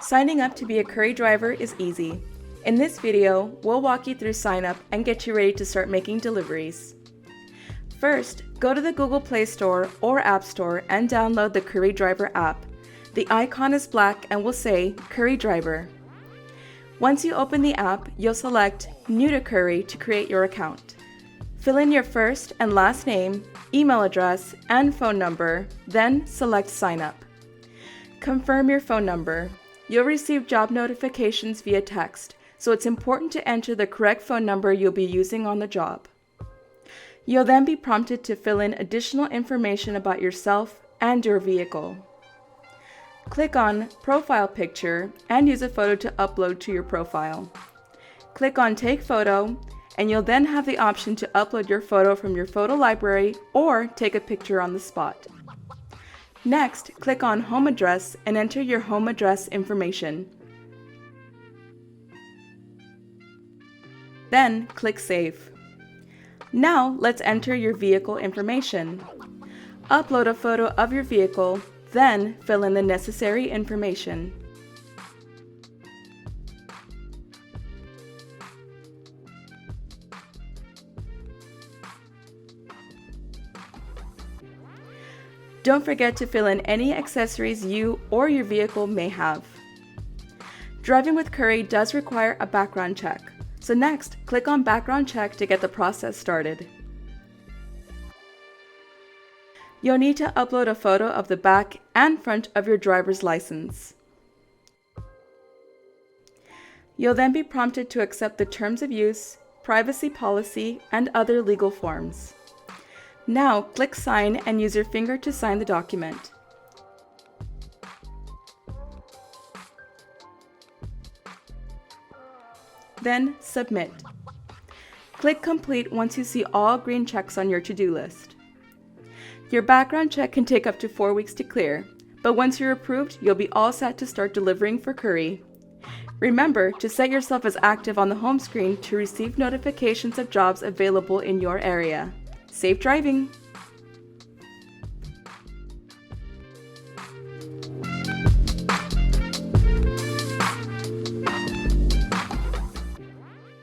Signing up to be a Curri driver is easy. In this video, we'll walk you through sign up and get you ready to start making deliveries. First, go to the Google Play Store or App Store and download the Curri Driver app. The icon is black and will say Curri Driver. Once you open the app, you'll select New to Curri to create your account. Fill in your first and last name, email address, and phone number, then select Sign Up. Confirm your phone number. You'll receive job notifications via text, so it's important to enter the correct phone number you'll be using on the job. You'll then be prompted to fill in additional information about yourself and your vehicle. Click on Profile Picture and use a photo to upload to your profile. Click on Take Photo, and you'll then have the option to upload your photo from your photo library or take a picture on the spot. Next, click on Home Address and enter your home address information. Then click Save. Now let's enter your vehicle information. Upload a photo of your vehicle, then fill in the necessary information. Don't forget to fill in any accessories you or your vehicle may have. Driving with Curri does require a background check, so next, click on Background Check to get the process started. You'll need to upload a photo of the back and front of your driver's license. You'll then be prompted to accept the terms of use, privacy policy, and other legal forms. Now, click Sign and use your finger to sign the document. Then, Submit. Click Complete once you see all green checks on your to-do list. Your background check can take up to 4 weeks to clear, but once you're approved, you'll be all set to start delivering for Curri. Remember to set yourself as active on the home screen to receive notifications of jobs available in your area. Safe driving!